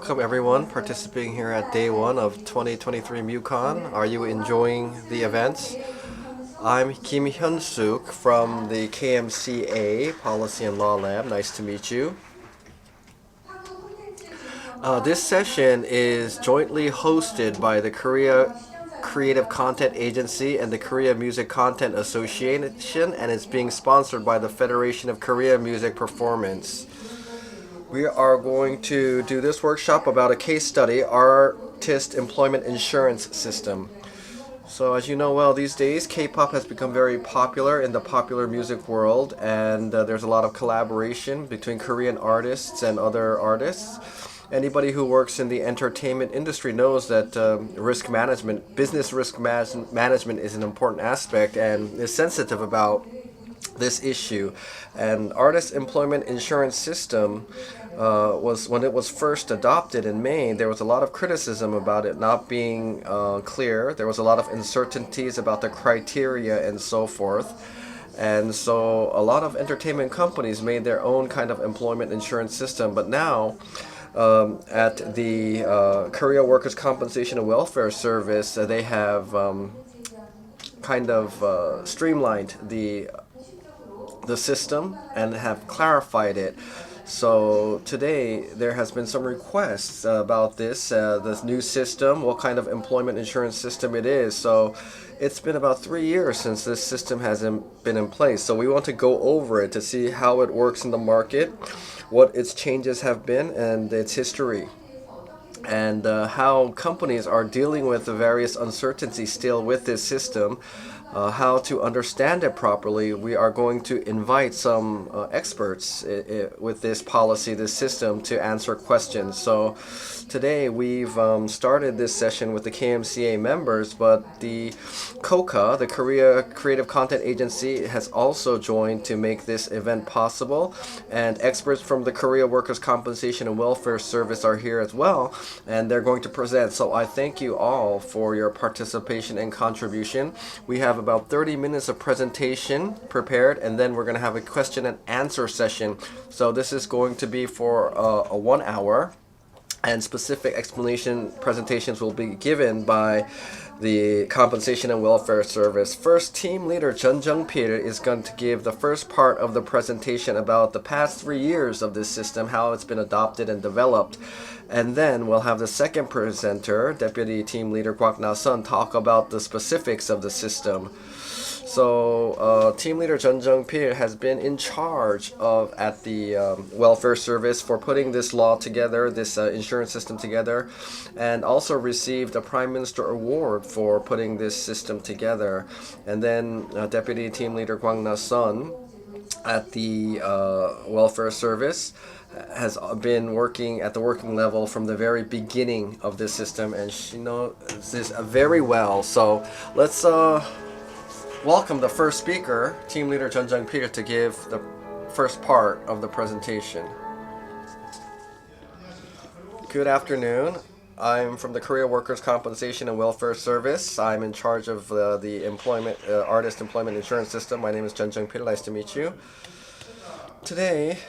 Welcome everyone participating here at day one of 2023 MUCON. Are you enjoying the events? I'm Kim HyunSook from the KMCA Policy and Law Lab. Nice to meet you. This session is jointly hosted by the Korea Creative Content Agency and the Korea Music Content Association, and it's being sponsored by the Federation of Korea Music Performance. We are going to do this workshop about a case study, Artist Employment Insurance System. So as you know well, these days K-pop has become very popular in the popular music world, and there's a lot of collaboration between Korean artists and other artists. Anybody who works in the entertainment industry knows that risk management, business risk management is an important aspect and is sensitive about this issue. And Artist Employment Insurance System was, when it was first adopted in May, there was a lot of criticism about it not being clear. There was a lot of uncertainties about the criteria and so forth. And so a lot of entertainment companies made their own kind of employment insurance system. But now, at the Korea Workers' Compensation and Welfare Service, they have kind of streamlined the system and have clarified it. So today there has been some requests about this new system, what kind of employment insurance system it is. So it's been about 3 years since this system hasn't been in place. So we want to go over it to see how it works in the market, what its changes have been, and its history, and how companies are dealing with the various uncertainties still with this system. How to understand it properly. We are going to invite some experts with this policy, this system, to answer questions. So today we've started this session with the KMCA members, but the KOCA, the Korea Creative Content Agency, has also joined to make this event possible, and experts from the Korea Workers' Compensation and Welfare Service are here as well, and they're going to present. So I thank you all for your participation and contribution. We have about 30 minutes of presentation prepared, and then we're going to have a question and answer session. So this is going to be for a 1 hour, and specific explanation presentations will be given by the Compensation and Welfare Service. First, team leader JeongPil is going to give the first part of the presentation about the past 3 years of this system, how it's been adopted and developed. And then we'll have the second presenter, Deputy Team Leader Kwak NaSun, talk about the specifics of the system. So Team Leader JeongPil has been in charge of at the Welfare Service for putting this law together, this insurance system together, and also received a Prime Minister Award for putting this system together. And then Deputy Team Leader Kwak NaSun at the Welfare Service has been working at the working level from the very beginning of this system, and she knows this very well. So let's welcome the first speaker, Team Leader JeongPil, to give the first part of the presentation. Good afternoon. I'm from the Korea Workers' Compensation and Welfare Service. I'm in charge of the Artist Employment Insurance System. My name is JeongPil. Nice to meet you. Today,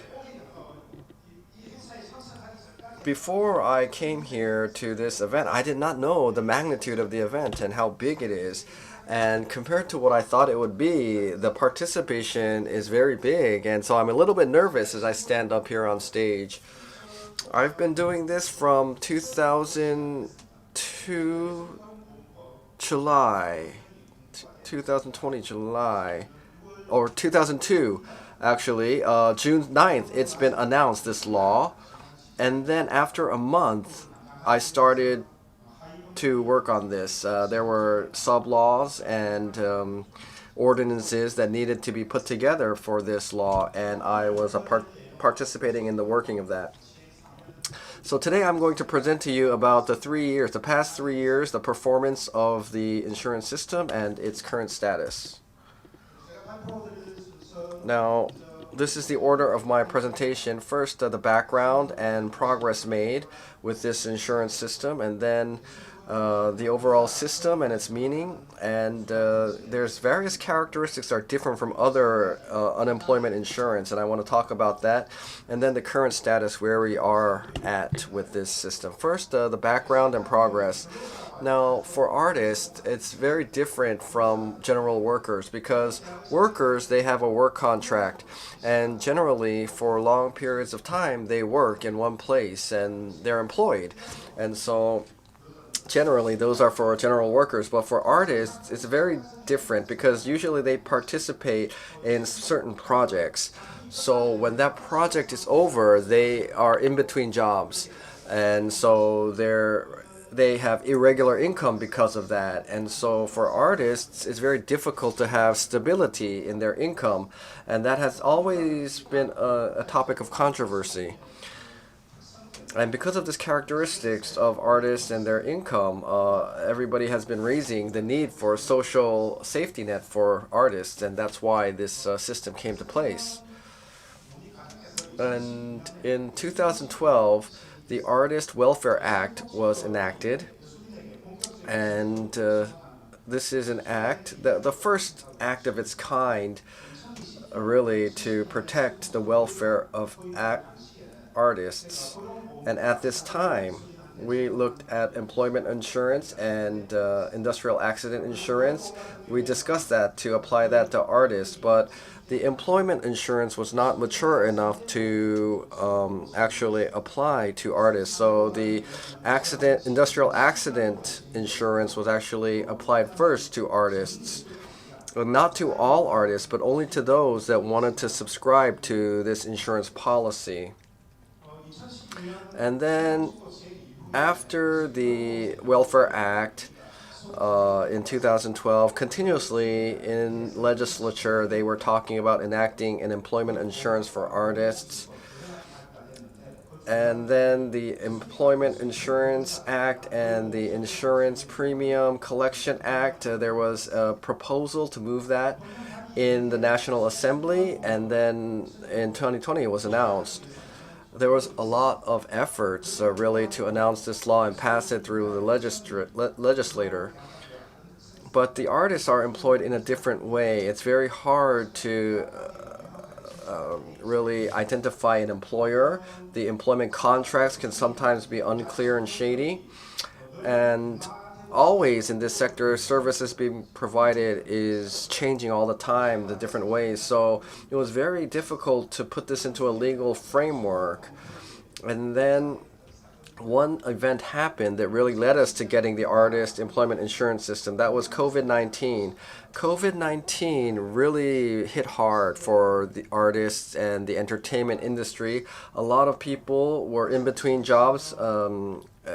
before I came here to this event, I did not know the magnitude of the event and how big it is. And compared to what I thought it would be, the participation is very big, and so I'm a little bit nervous as I stand up here on stage. I've been doing this from 2020 July, or 2002 actually, June 9th, it's been announced, this law. And then after a month, I started to work on this. There were sub-laws and ordinances that needed to be put together for this law, and I was participating in the working of that. So today I'm going to present to you about the past 3 years, the performance of the insurance system and its current status. Now, this is the order of my presentation. First, the background and progress made with this insurance system, and then the overall system and its meaning, and there's various characteristics that are different from other unemployment insurance, and I want to talk about that, and then the current status where we are at with this system. First, the background and progress. Now, for artists, it's very different from general workers because workers, they have a work contract, and generally for long periods of time they work in one place and they're employed, and so generally those are for general workers. But for artists it's very different because usually they participate in certain projects, so when that project is over they are in between jobs, and so they have irregular income because of that. And so for artists it's very difficult to have stability in their income, and that has always been a topic of controversy. And because of this characteristics of artists and their income, everybody has been raising the need for a social safety net for artists, and that's why this system came to place. And in 2012, the Artist Welfare Act was enacted, and this is an act, the first act of its kind, really, to protect the welfare of artists. And at this time, we looked at employment insurance and industrial accident insurance. We discussed that to apply that to artists, but the employment insurance was not mature enough to actually apply to artists. So the industrial accident insurance was actually applied first to artists. Well, not to all artists, but only to those that wanted to subscribe to this insurance policy. And then after the Welfare Act in 2012, continuously in legislature they were talking about enacting an employment insurance for artists. And then the Employment Insurance Act and the Insurance Premium Collection Act, there was a proposal to move that in the National Assembly, and then in 2020 it was announced. There was a lot of efforts really to announce this law and pass it through the legislator. But the artists are employed in a different way. It's very hard to really identify an employer. The employment contracts can sometimes be unclear and shady. And always in this sector, services being provided is changing all the time, the different ways. So it was very difficult to put this into a legal framework. And then one event happened that really led us to getting the artist employment insurance system. That was COVID-19. COVID-19 really hit hard for the artists and the entertainment industry. A lot of people were in between jobs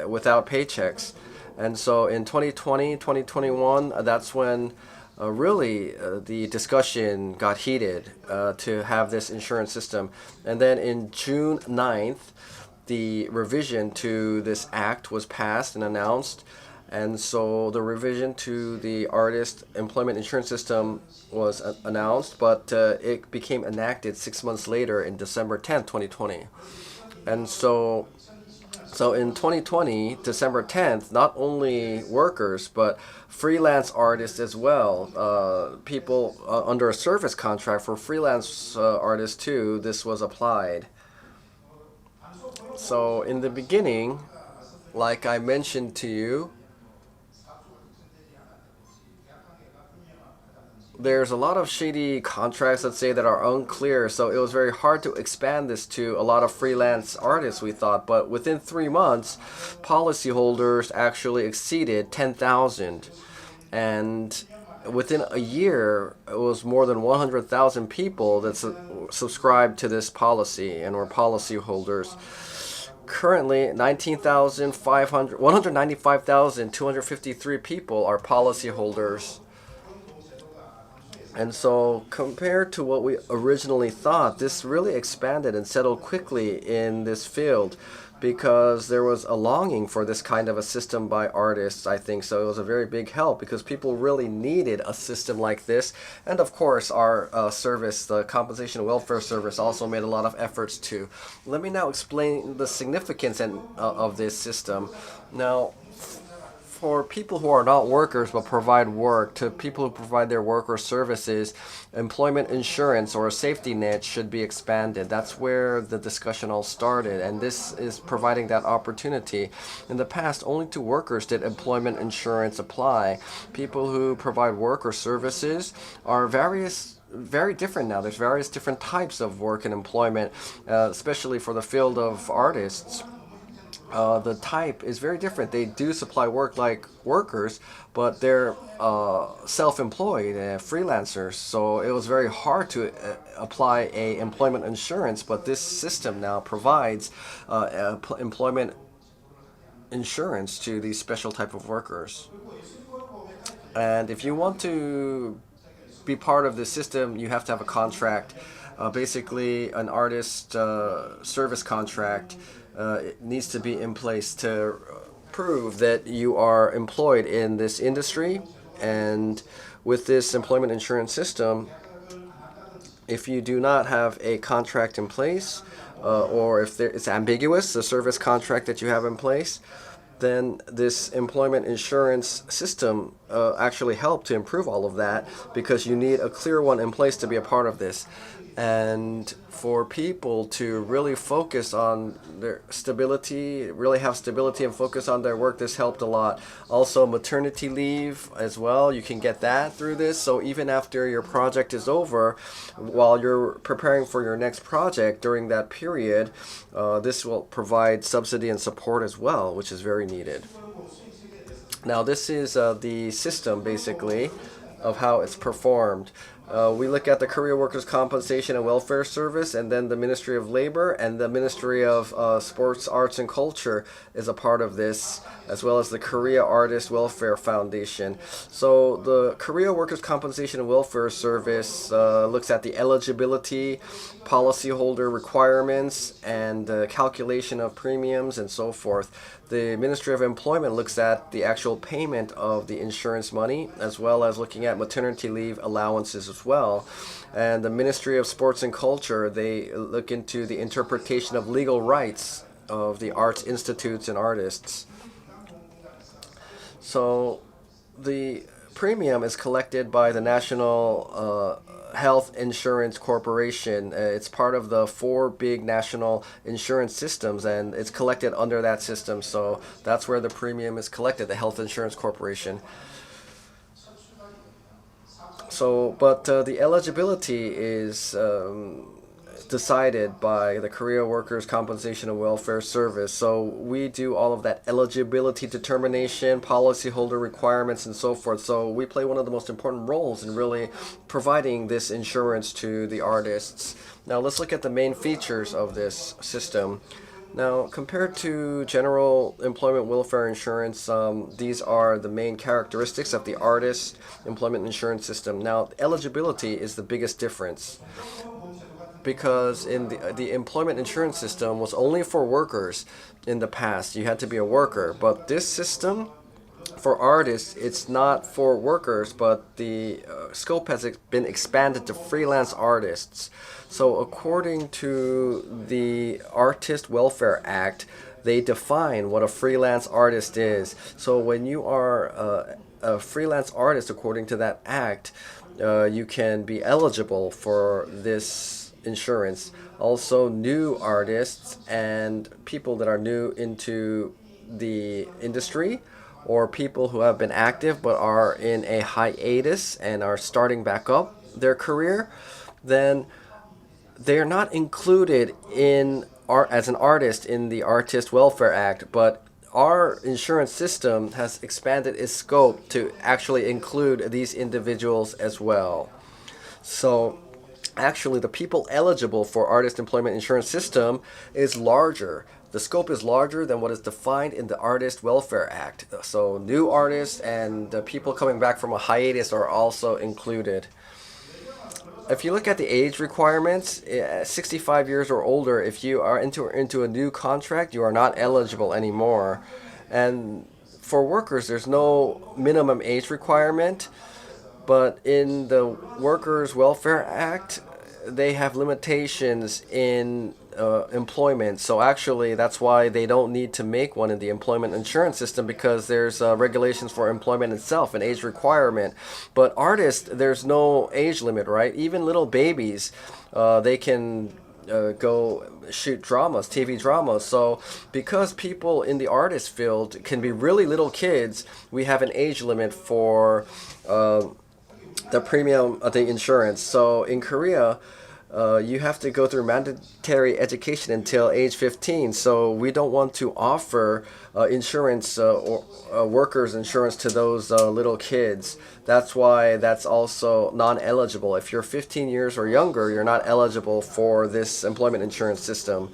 without paychecks. And so in 2020, 2021, that's when the discussion got heated to have this insurance system. And then in June 9th, the revision to this act was passed and announced. And so the revision to the artist employment insurance system was announced, but it became enacted 6 months later in December 10th, 2020. And so in 2020, December 10th, not only workers, but freelance artists as well, people under a service contract for freelance artists too, this was applied. So in the beginning, like I mentioned to you, there's a lot of shady contracts, let's say, that are unclear, so it was very hard to expand this to a lot of freelance artists, we thought. But within 3 months, policyholders actually exceeded 10,000, and within a year it was more than 100,000 people that subscribed to this policy and were policyholders. Currently, 195,253 people are policyholders. And so compared to what we originally thought, this really expanded and settled quickly in this field because there was a longing for this kind of a system by artists, I think. So it was a very big help because people really needed a system like this. And of course, our service, the Compensation and Welfare Service, also made a lot of efforts too. Let me now explain the significance of this system. Now, for people who are not workers but provide work, to people who provide their work or services, employment insurance or a safety net should be expanded. That's where the discussion all started, and this is providing that opportunity. In the past, only to workers did employment insurance apply. People who provide work or services are very different now. There's various different types of work and employment, especially for the field of artists. The type is very different. They do supply work like workers, but they're self-employed, freelancers. So it was very hard to apply a employment insurance, but this system now provides employment insurance to these special type of workers. And if you want to be part of the system, you have to have a contract. Basically, an artist service contract. It needs to be in place to prove that you are employed in this industry. And with this employment insurance system, if you do not have a contract in place, or if it's ambiguous, the service contract that you have in place, then this employment insurance system actually helped to improve all of that, because you need a clear one in place to be a part of this. And for people to really focus on their stability, really have stability and focus on their work, this helped a lot. Also, maternity leave as well, you can get that through this. So even after your project is over, while you're preparing for your next project during that period, this will provide subsidy and support as well, which is very needed. Now, this is the system, basically, of how it's performed. We look at the Korea Workers' Compensation and Welfare Service, and then the Ministry of Labor and the Ministry of Sports, Arts, and Culture is a part of this, as well as the Korea Artist Welfare Foundation. So the Korea Workers' Compensation and Welfare Service looks at the eligibility, policyholder requirements, and calculation of premiums and so forth. The Ministry of Employment looks at the actual payment of the insurance money, as well as looking at maternity leave allowances as well. And the Ministry of Sports and Culture, they look into the interpretation of legal rights of the arts institutes and artists. So the premium is collected by the National Health Insurance Corporation. It's part of the 4 big national insurance systems, and it's collected under that system. So that's where the premium is collected, the Health Insurance Corporation. So, but the eligibility is decided by the Korea Workers' Compensation and Welfare Service. So we do all of that eligibility determination, policyholder requirements, and so forth. So we play one of the most important roles in really providing this insurance to the artists. Now let's look at the main features of this system. Now, compared to general employment welfare insurance, these are the main characteristics of the artist employment insurance system. Now, eligibility is the biggest difference, because in the employment insurance system was only for workers in the past. You had to be a worker. But this system, for artists, it's not for workers, but the scope has been expanded to freelance artists. So according to the Artist Welfare Act, they define what a freelance artist is. So when you are a freelance artist, according to that act, you can be eligible for this insurance. Also, new artists and people that are new into the industry, or people who have been active but are in a hiatus and are starting back up their career, then they're not included in as an artist in the Artist Welfare Act, but our insurance system has expanded its scope to actually include these individuals as well. So actually, the people eligible for artist employment insurance system is larger. The scope is larger than what is defined in the Artist Welfare Act. So new artists and the people coming back from a hiatus are also included. If you look at the age requirements, 65 years or older, if you are into a new contract, you are not eligible anymore. And for workers, there's no minimum age requirement. But in the Workers' Welfare Act, they have limitations in employment. So actually, that's why they don't need to make one in the employment insurance system, because there's regulations for employment itself, an age requirement. But artists, there's no age limit, right? Even little babies, they can go shoot dramas, TV dramas. So because people in the artist field can be really little kids, we have an age limit for the premium of the insurance. So in Korea, you have to go through mandatory education until age 15. So we don't want to offer insurance or workers insurance to those little kids. That's why that's also non-eligible. If you're 15 years or younger, you're not eligible for this employment insurance system.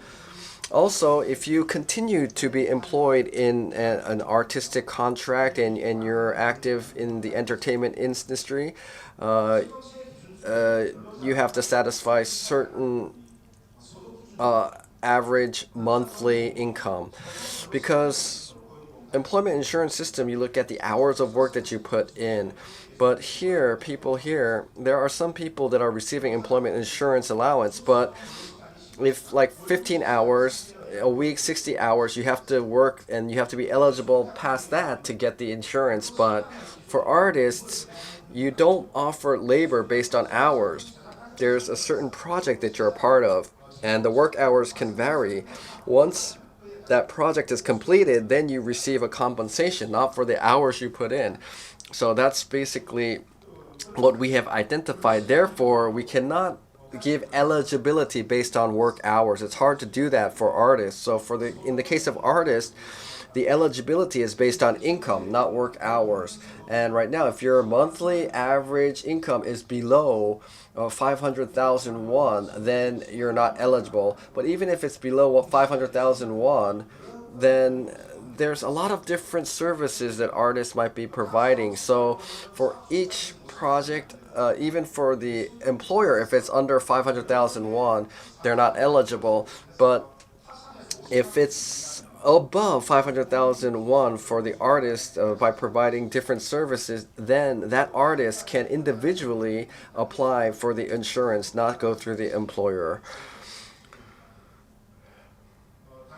Also, if you continue to be employed in an artistic contract and you're active in the entertainment industry, you have to satisfy certain average monthly income, because employment insurance system, you look at the hours of work that you put in. But here, there are some people that are receiving employment insurance allowance, but if like 15 hours a week, 60 hours, you have to work and you have to be eligible past that to get the insurance. But for artists, you don't offer labor based on hours. There's a certain project that you're a part of, and the work hours can vary. Once that project is completed, then you receive a compensation, not for the hours you put in. So that's basically what we have identified. Therefore, we cannot give eligibility based on work hours. It's hard to do that for artists. So in the case of artists, the eligibility is based on income, not work hours. And right now, if your monthly average income is below 500,000 won, then you're not eligible. But even if it's below 500,000 won, then there's a lot of different services that artists might be providing. So for each project, even for the employer, if it's under 500,000 won, they're not eligible. But if it's above 500,000 won for the artist, by providing different services, then that artist can individually apply for the insurance, not go through the employer.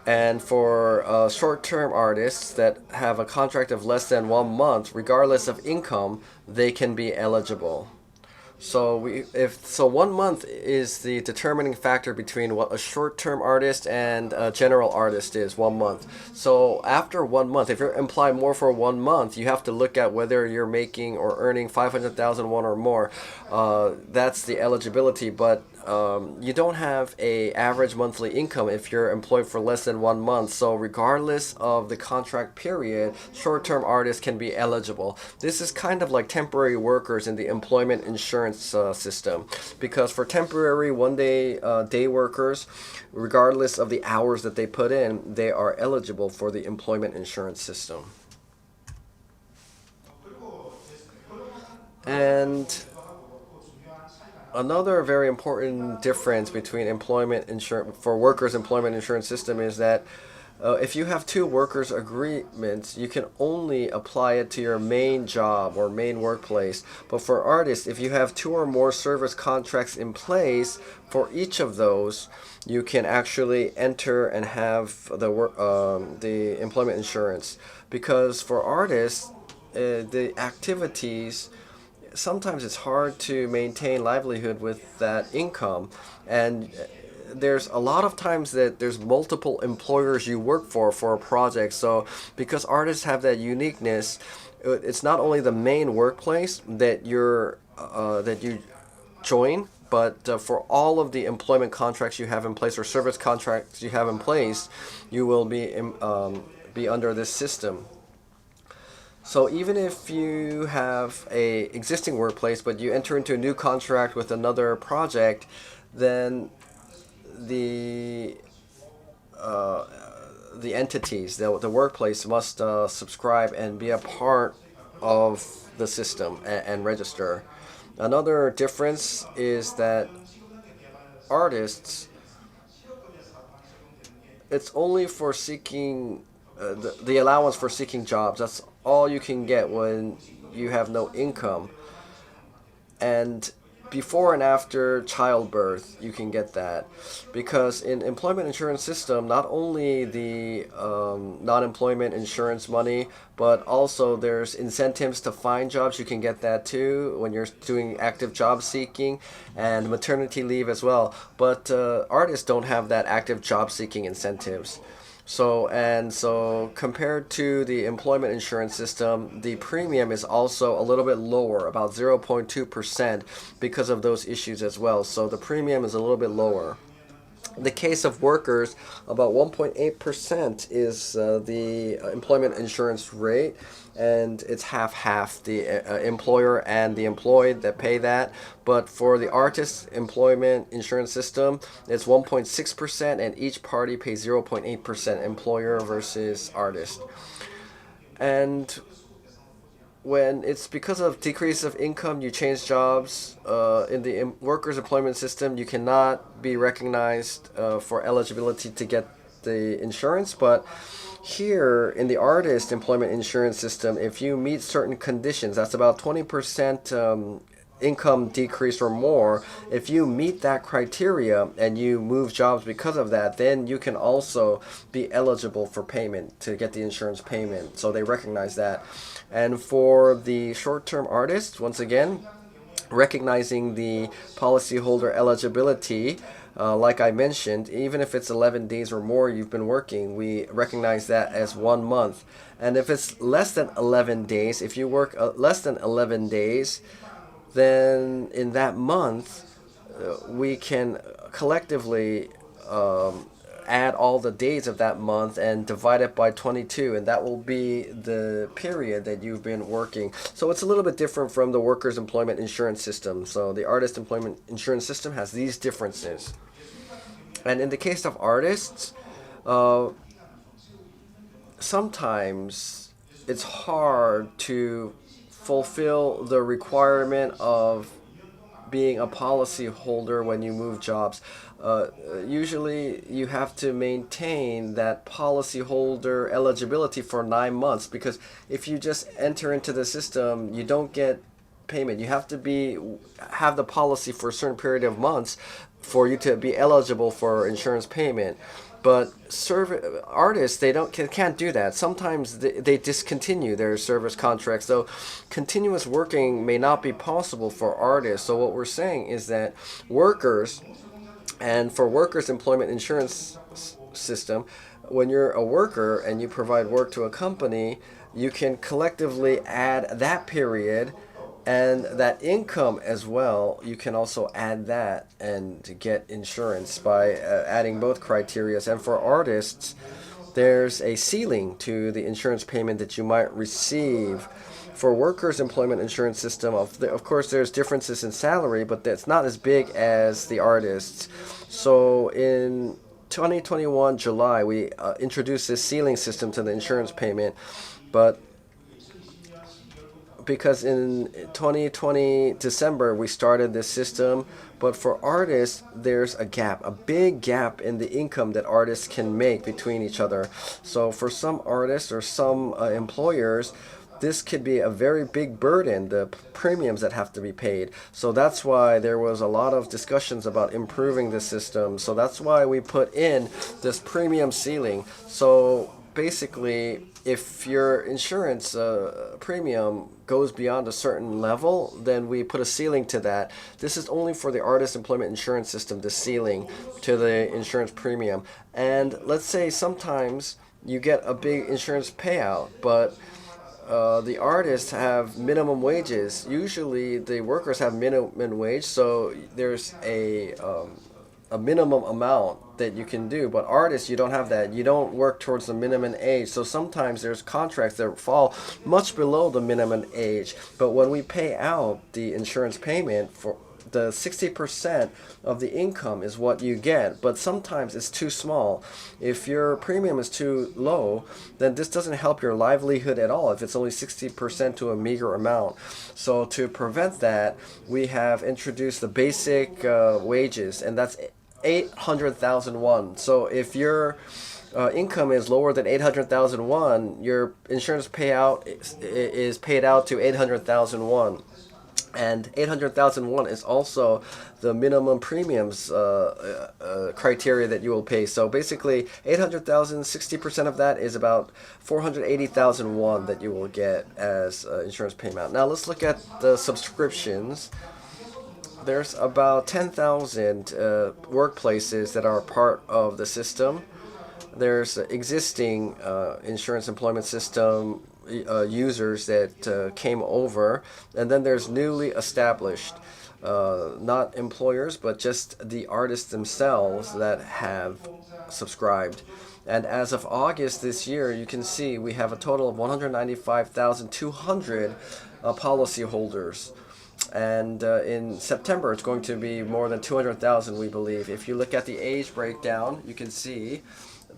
And for short-term artists that have a contract of less than 1 month, regardless of income, they can be eligible. So 1 month is the determining factor between what a short-term artist and a general artist is. 1 month. So after 1 month, if you're employed more for 1 month, you have to look at whether you're making or earning 500,000 won or more. That's the eligibility, but you don't have a average monthly income if you're employed for less than 1 month. So regardless of the contract period, short-term artists can be eligible. This is kind of like temporary workers in the employment insurance system, because for temporary day workers, regardless of the hours that they put in, they are eligible for the employment insurance system. And another very important difference between employment insurance for workers' employment insurance system is that if you have two workers' agreements, you can only apply it to your main job or main workplace. But for artists, if you have two or more service contracts in place, for each of those, you can actually enter and have the employment insurance. Because for artists, the activities, sometimes it's hard to maintain livelihood with that income, and there's a lot of times that there's multiple employers you work for a project. So because artists have that uniqueness, it's not only the main workplace that you join, but for all of the employment contracts you have in place or service contracts you have in place, you will be under this system. So even if you have a existing workplace, but you enter into a new contract with another project, then the entities, the workplace must subscribe and be a part of the system and register. Another difference is that artists, it's only for seeking the allowance for seeking jobs. That's all you can get when you have no income. And before and after childbirth, you can get that, because in employment insurance system, not only the non-employment insurance money, but also there's incentives to find jobs. You can get that too when you're doing active job seeking, and maternity leave as well. But artists don't have that active job seeking incentives. So compared to the employment insurance system, the premium is also a little bit lower, about 0.2%, because of those issues as well. So the premium is a little bit lower. In the case of workers, about 1.8% is the employment insurance rate, and it's half the employer and the employed that pay that. But for the artist employment insurance system, it's 1.6%, and each party pays 0.8%, employer versus artist. And when it's because of decrease of income, you change jobs, in the workers' employment system, you cannot be recognized for eligibility to get the insurance. But here in the artist employment insurance system, if you meet certain conditions, that's about 20% income decrease or more. If you meet that criteria and you move jobs because of that, then you can also be eligible for payment to get the insurance payment. So they recognize that. And for the short-term artists, once again, recognizing the policyholder eligibility, like I mentioned, even if it's 11 days or more you've been working, we recognize that as 1 month. And if it's less than 11 days, if you work less than 11 days, then in that month, we can collectively add all the days of that month and divide it by 22, and that will be the period that you've been working. So it's a little bit different from the workers' employment insurance system. So the artist employment insurance system has these differences. And in the case of artists, sometimes it's hard to fulfill the requirement of being a policy holder when you move jobs. Usually you have to maintain that policyholder eligibility for 9 months, because if you just enter into the system, you don't get payment. You have to have the policy for a certain period of months for you to be eligible for insurance payment. But artists, they can't do that. Sometimes they discontinue their service contracts. So continuous working may not be possible for artists. So what we're saying is that workers, and for workers' employment insurance system, when you're a worker and you provide work to a company, you can collectively add that period and that income as well. You can also add that and get insurance by adding both criterias. And for artists, there's a ceiling to the insurance payment that you might receive. For workers' employment insurance system, of course, there's differences in salary, but that's not as big as the artists. So in 2021 July, we introduced this ceiling system to the insurance payment, but because in 2020 December we started this system, but for artists there's a big gap in the income that artists can make between each other. So for some artists or some employers, this could be a very big burden, the premiums that have to be paid. So that's why there was a lot of discussions about improving the system. So that's why we put in this premium ceiling. So basically, if your insurance premium goes beyond a certain level, then we put a ceiling to that. This is only for the artist employment insurance system, the ceiling to the insurance premium. And let's say sometimes you get a big insurance payout, but the artists have minimum wages. Usually the workers have minimum wage, so there's a minimum amount that you can do. But artists, you don't have that. You don't work towards the minimum age. So sometimes there's contracts that fall much below the minimum age. But when we pay out the insurance payment, for the 60% of the income is what you get, but sometimes it's too small. If your premium is too low, then this doesn't help your livelihood at all if it's only 60% to a meager amount. So to prevent that, we have introduced the basic wages, and that's 800,000 won. So if your income is lower than 800,000 won, your insurance payout is paid out to 800,000 won. And 800,000 won is also the minimum premiums criteria that you will pay. So basically, 800,000, 60% of that is about 480,000 won that you will get as insurance payment. Now let's look at the subscriptions. There's about 10,000 workplaces that are part of the system. There's existing insurance employment system users that came over, and then there's newly established, not employers, but just the artists themselves that have subscribed. And as of August this year, you can see we have a total of 195,200 policyholders. And in September, it's going to be more than 200,000, we believe. If you look at the age breakdown, you can see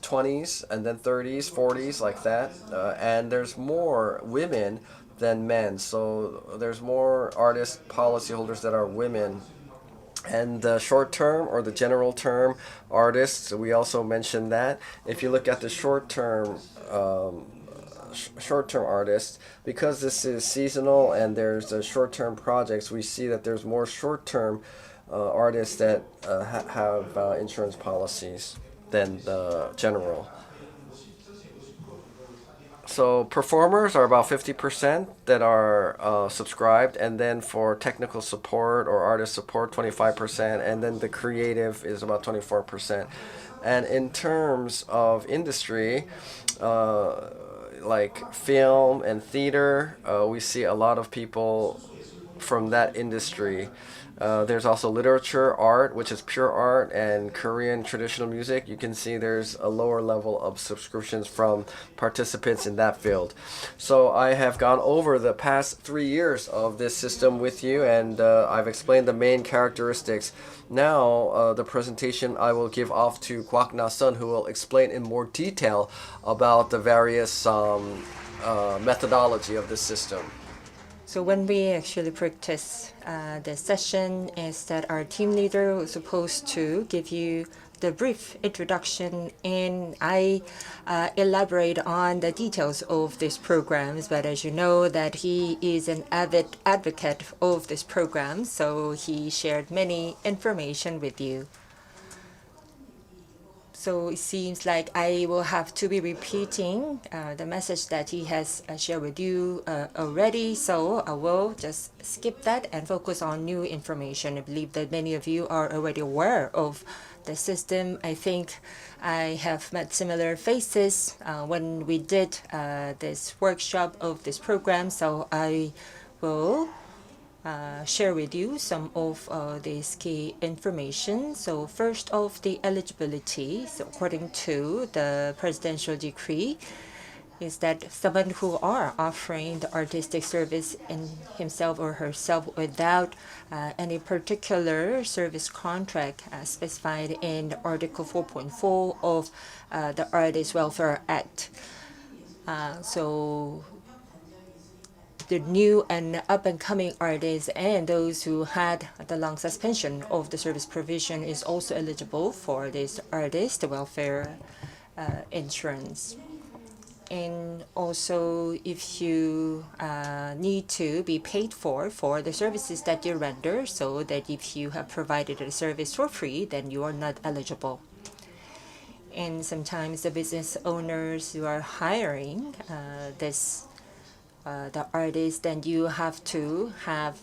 20s and then 30s, 40s, like that. And there's more women than men. So there's more artist policyholders that are women. And the short term or the general term artists, we also mentioned that. If you look at the short-term artists, because this is seasonal and there's short-term projects, we see that there's more short-term artists that have insurance policies than the general. So performers are about 50% that are subscribed, and then for technical support or artist support, 25%, and then the creative is about 24%. And in terms of industry, like film and theater, we see a lot of people from that industry. There's also literature, art, which is pure art, and Korean traditional music. You can see there's a lower level of subscriptions from participants in that field. So I have gone over the past 3 years of this system with you, and I've explained the main characteristics. Now, the presentation I will give off to Kwak NaSun, who will explain in more detail about the various methodology of this system. So when we actually practice the session, is that our team leader was supposed to give you the brief introduction, and I elaborate on the details of these programs. But as you know, that he is an avid advocate of this program, so he shared many information with you. So it seems like I will have to be repeating the message that he has shared with you already. So I will just skip that and focus on new information. I believe that many of you are already aware of the system. I think I have met similar faces when we did this workshop of this program. So I will share with you some of this key information. So first of the eligibility, so according to the presidential decree, is that someone who are offering the artistic service in himself or herself without any particular service contract specified in Article 4.4 of the Artist Welfare Act. So the new and up-and-coming artists and those who had the long suspension of the service provision is also eligible for this artist welfare insurance. And also, if you need to be paid for the services that you render, so that if you have provided a service for free, then you are not eligible. And sometimes the business owners who are hiring the artist, then you have to have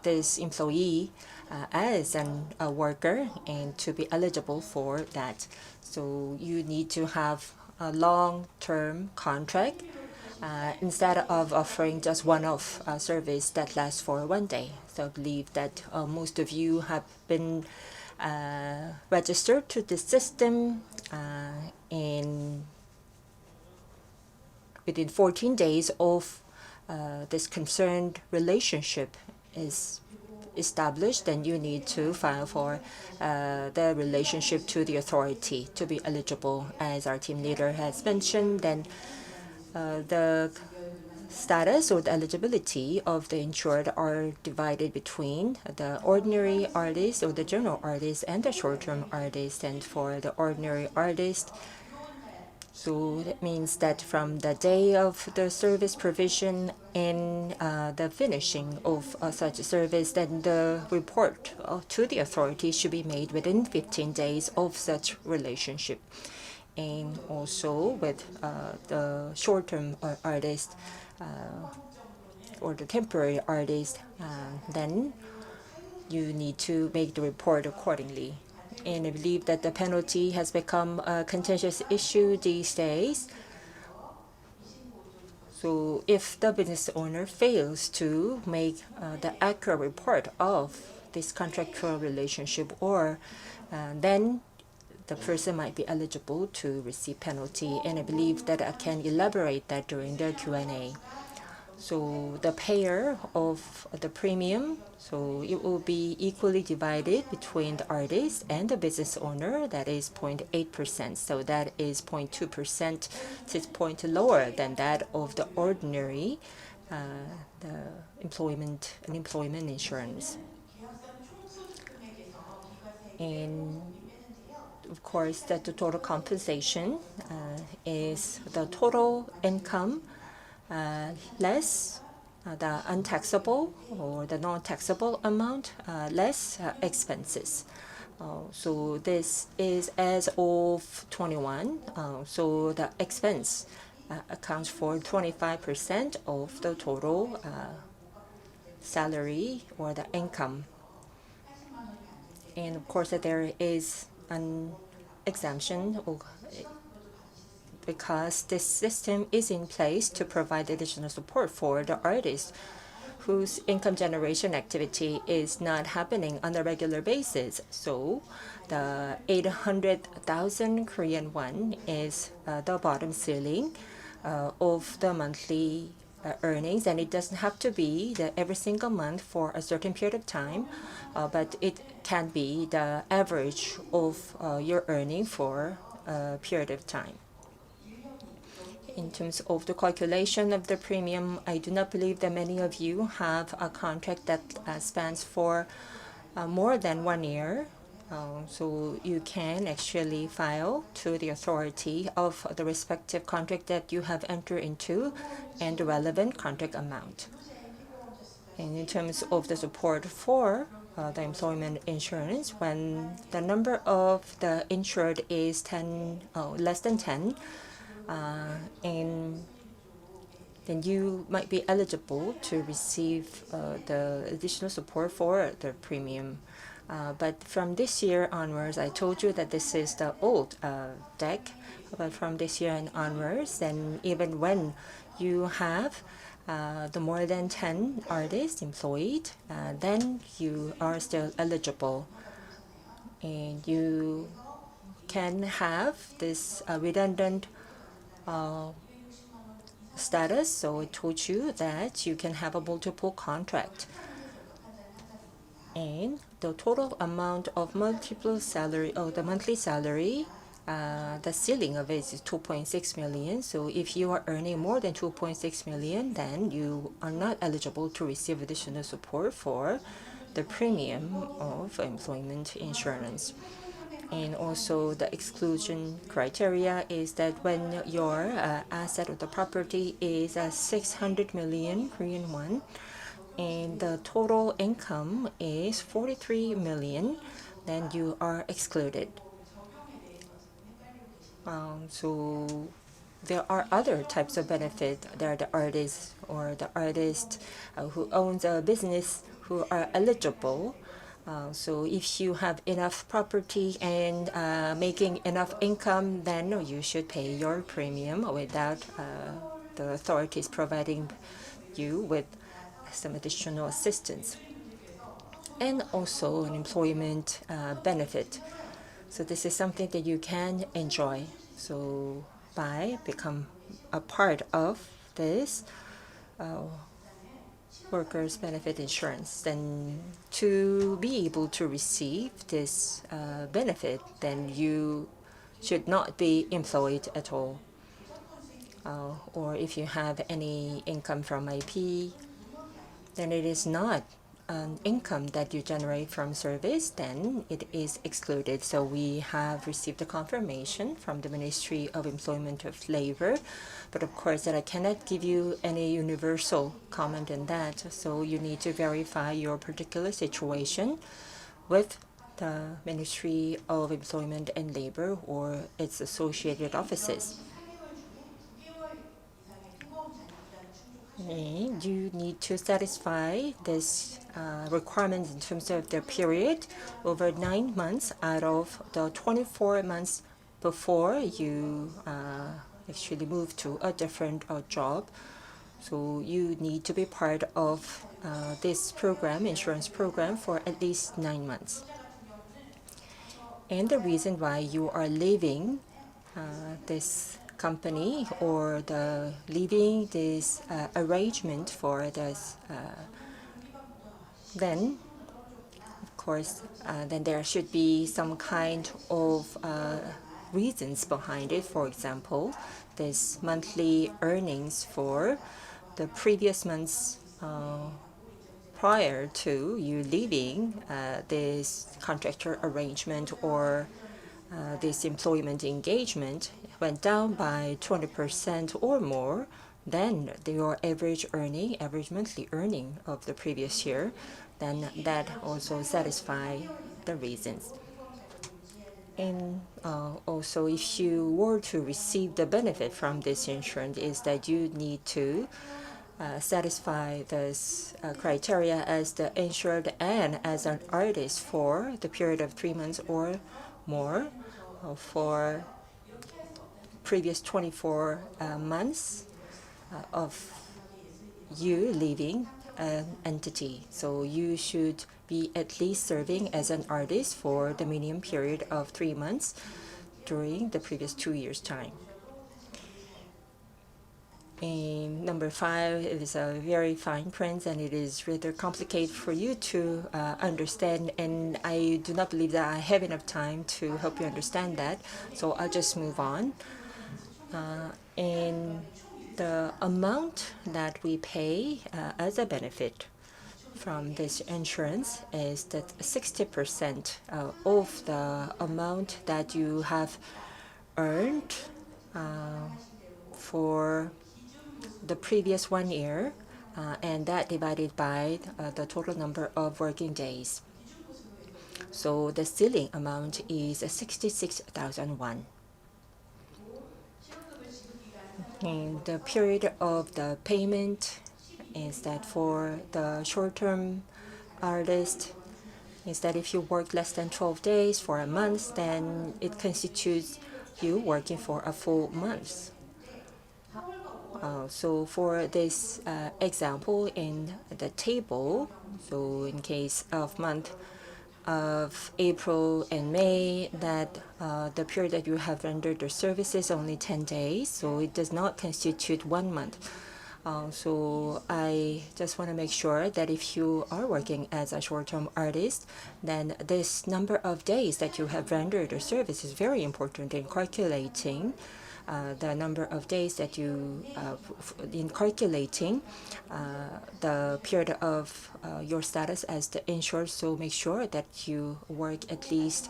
this employee as a worker and to be eligible for that. So you need to have a long-term contract instead of offering just one-off service that lasts for one day. So I believe that most of you have been registered to the system in within 14 days of this concerned relationship is established, then you need to file for the relationship to the authority to be eligible. As our team leader has mentioned, then the status or the eligibility of the insured are divided between the ordinary artist or the general artist and the short-term artist. And for the ordinary artist, so that means that from the day of the service provision in the finishing of such service, then the report to the authority should be made within 15 days of such relationship. And also with the short-term artist or the temporary artist, then you need to make the report accordingly. And I believe that the penalty has become a contentious issue these days. So if the business owner fails to make the accurate report of this contractual relationship, or then the person might be eligible to receive penalty. And I believe that I can elaborate that during the Q&A. So the payer of the premium, so it will be equally divided between the artist and the business owner. That is 0.8%. So that is 0.2%, 6 points lower than that of the ordinary the employment insurance. And of course, that the total compensation is the total income less the untaxable or the non-taxable amount less expenses. So this is as of 21. So the expense accounts for 25% of the total salary or the income. And of course, there is an exemption because this system is in place to provide additional support for the artists whose income generation activity is not happening on a regular basis. So the 800,000 Korean won is the bottom ceiling of the monthly earnings, and it doesn't have to be every single month for a certain period of time, but it can be the average of your earning for a period of time. In terms of the calculation of the premium, I do not believe that many of you have a contract that spans for more than 1 year. So you can actually file to the authority of the respective contract that you have entered into and the relevant contract amount. And in terms of the support for the employment insurance, when the number of the insured is less than 10, and then you might be eligible to receive the additional support for the premium. But from this year onwards, I told you that this is the old deck, but from this year and onwards, then even when you have the more than 10 artists employed, then you are still eligible. And you can have this redundant status. So I told you that you can have a multiple contract. And the total amount of multiple salary, the monthly salary, the ceiling of it is 2.6 million. So if you are earning more than 2.6 million, then you are not eligible to receive additional support for the premium of employment insurance. And also the exclusion criteria is that when your asset or the property is 600 million Korean won and the total income is 43 million, then you are excluded. So there are other types of benefit. There are the artists or the artist who owns a business who are eligible. So if you have enough property and making enough income, then you should pay your premium without the authorities providing you with some additional assistance. And also an employment benefit. So this is something that you can enjoy. So by become a part of this workers' benefit insurance, then to be able to receive this benefit, then you should not be employed at all. Or if you have any income from IP, then it is not an income that you generate from service, then it is excluded. So we have received a confirmation from the Ministry of Employment of Labor, but of course that I cannot give you any universal comment on that. So you need to verify your particular situation with the Ministry of Employment and Labor or its associated offices. And you need to satisfy this requirement in terms of the period over 9 months out of the 24 months before you actually move to a different job. So you need to be part of this program, insurance program, for at least 9 months. And the reason why you are leaving this company or leaving this arrangement for this, then of course then there should be some kind of reasons behind it. For example, this monthly earnings for the previous months prior to you leaving this contractor arrangement or this employment engagement went down by 20% or more than your average monthly earning of the previous year, then that also satisfies the reasons. And also, if you were to receive the benefit from this insurance, is that you need to satisfy this criteria as the insured and as an artist for the period of 3 months or more for previous 24 months of you leaving an entity. So you should be at least serving as an artist for the minimum period of 3 months during the previous 2 years' time. And number 5 is a very fine print, and it is rather complicated for you to understand, and I do not believe that I have enough time to help you understand that, so I'll just move on. And the amount that we pay as a benefit from this insurance is that 60% of the amount that you have earned for the previous 1 year, and that divided by the total number of working days. So the ceiling amount is 66,000 won. And the period of the payment is that for the short-term artist is that if you work less than 12 days for a month, then it constitutes you working for a full month. So for this example in the table, so in case of month of April and May, that the period that you have rendered the service is only 10 days, so it does not constitute 1 month. So I just want to make sure that if you are working as a short-term artist, then this number of days that you have rendered the service is very important in calculating the number of days that you, in calculating the period of your status as the insured, so make sure that you work at least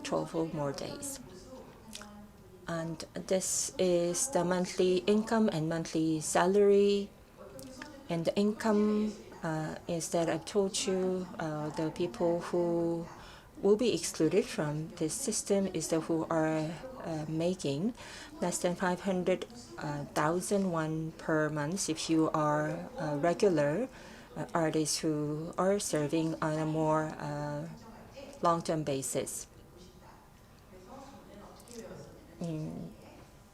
12 or more days. And this is the monthly income and monthly salary. And the income is that I've told you the people who will be excluded from this system is the who are making less than 500,000 won per month if you are a regular artists who are serving on a more long-term basis.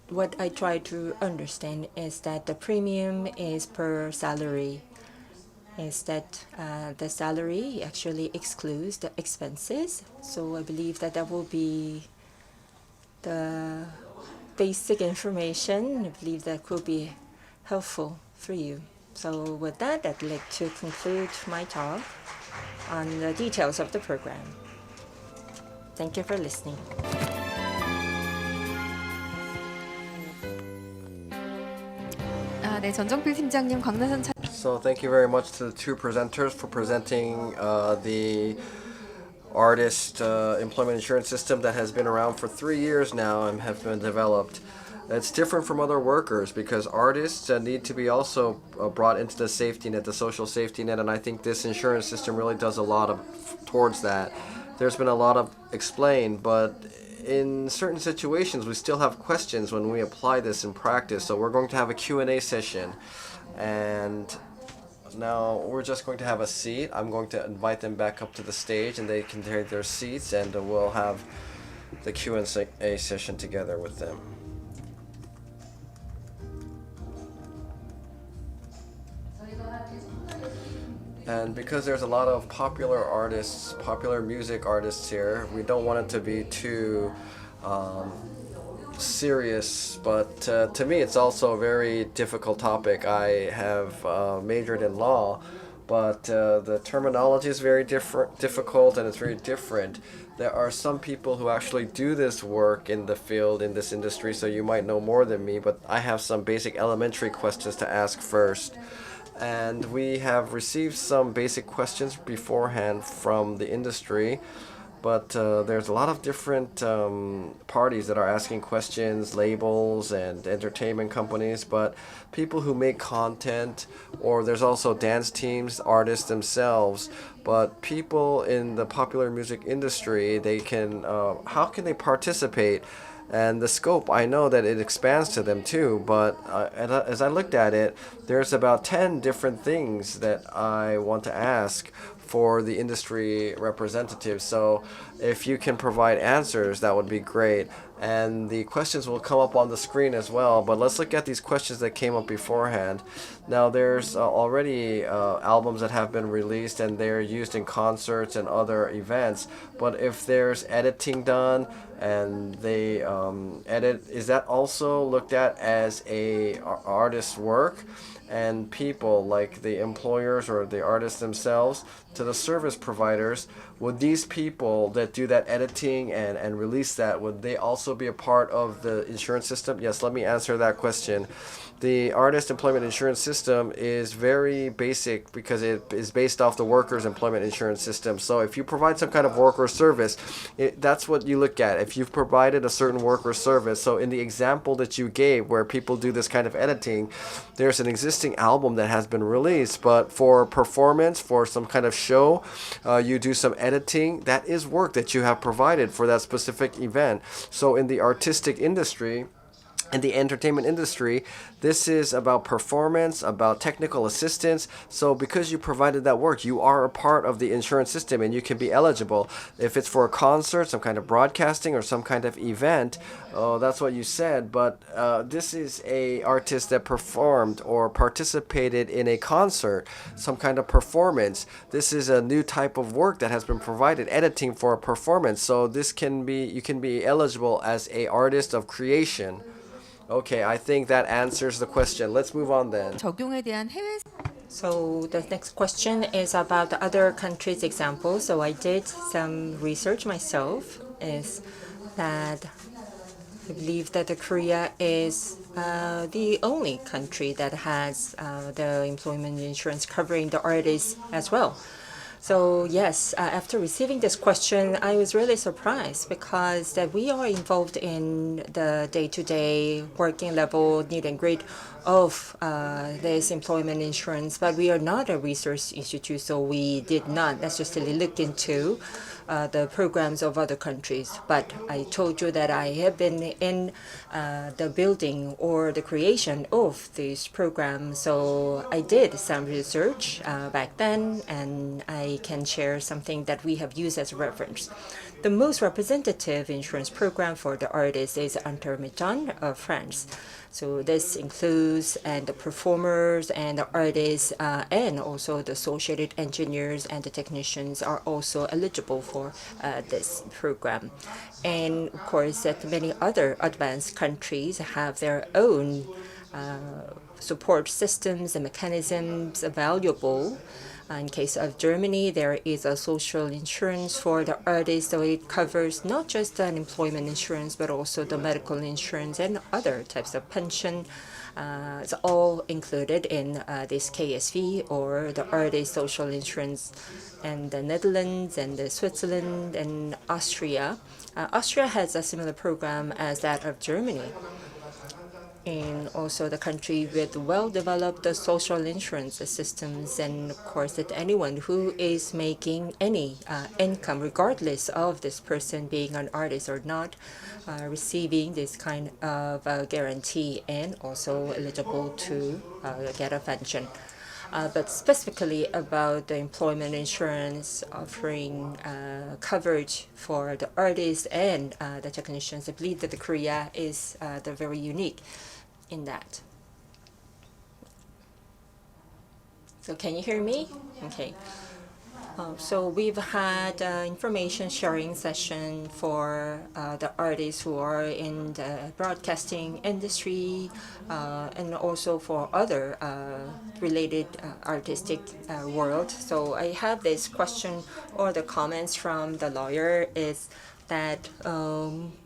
What I try to understand is that the premium is per salary, is that the salary actually excludes the expenses. So I believe that that will be the basic information. I believe that could be helpful for you. So with that, I'd like to conclude my talk on the details of the program. Thank you for listening. 네, 전정필 팀장님, 광나선 So thank you very much to the two presenters for presenting the artist employment insurance system that has been around for 3 years now and have been developed. It's different from other workers because artists need to be also brought into the safety net, the social safety net, and I think this insurance system really does a lot of towards that. There's been a lot of explained, but in certain situations we still have questions when we apply this in practice. So we're going to have a Q&A session, and now we're just going to have a seat. I'm going to invite them back up to the stage and they can take their seats, and we'll have the Q&A session together with them. And because there's a lot of popular artists, popular music artists here, we don't want it to be too serious, but to me it's also a very difficult topic. I have majored in law, but the terminology is very difficult, and it's very different. There are some people who actually do this work in the field, in this industry, so you might know more than me, but I have some basic elementary questions to ask first. And we have received some basic questions beforehand from the industry, but there's a lot of different parties that are asking questions, labels and entertainment companies, but people who make content, or there's also dance teams, artists themselves, but people in the popular music industry, they can, how can they participate? And the scope, I know that it expands to them too, but as I looked at it, there's about 10 different things that I want to ask for the industry representatives. So if you can provide answers, that would be great. And the questions will come up on the screen as well, but let's look at these questions that came up beforehand. Now there's already albums that have been released and they're used in concerts and other events, but if there's editing done and they edit, is that also looked at as a artist's work? And people like the employers or the artists themselves to the service providers, would these people that do that editing and release that, would they also be a part of the insurance system? Yes, let me answer that question. The artist employment insurance system is very basic because it is based off the workers' employment insurance system. So if you provide some kind of work or service, that's what you look at. If you've provided a certain work or service, so in the example that you gave where people do this kind of editing, there's an existing album that has been released, but for performance, for some kind of show, you do some editing. That is work that you have provided for that specific event. So in the artistic industry, in the entertainment industry, this is about performance, about technical assistance. So because you provided that work, you are a part of the insurance system and you can be eligible. If it's for a concert, some kind of broadcasting or some kind of event, that's what you said, but this is a artist that performed or participated in a concert, some kind of performance. This is a new type of work that has been provided, editing for a performance. So this can be, you can be eligible as a artist of creation. Okay, I think that answers the question. Let's move on then. 적용에 대한 해외 So the next question is about the other countries' examples. So I did some research myself. Is that I believe that Korea is the only country that has the employment insurance covering the artists as well. So yes, after receiving this question, I was really surprised because that we are involved in the day-to-day working level need and grade of this employment insurance, but we are not a research institute, so we did not necessarily look into the programs of other countries. But I told you that I have been in the building or the creation of this program, so I did some research back then, and I can share something that we have used as a reference. The most representative insurance program for the artists is Intermittent of France. So this includes and the performers and the artists and also the associated engineers and the technicians are also eligible for this program. And of course that many other advanced countries have their own support systems and mechanisms available. In case of Germany, there is a social insurance for the artists, so it covers not just the unemployment insurance, but also the medical insurance and other types of pension It's all included in this KSV or the artist social insurance, and the Netherlands and the Switzerland and Austria. Austria has a similar program as that of Germany, and also the country with well-developed social insurance systems, and of course that anyone who is making any income, regardless of this person being an artist or not, receiving this kind of guarantee and also eligible to get a pension. But specifically about the employment insurance offering coverage for the artists and the technicians, I believe that the Korea is the very unique in that. So can you hear me? Okay. So we've had information sharing session for the artists who are in the broadcasting industry and also for other related artistic world. So I have this question or the comments from the lawyer is that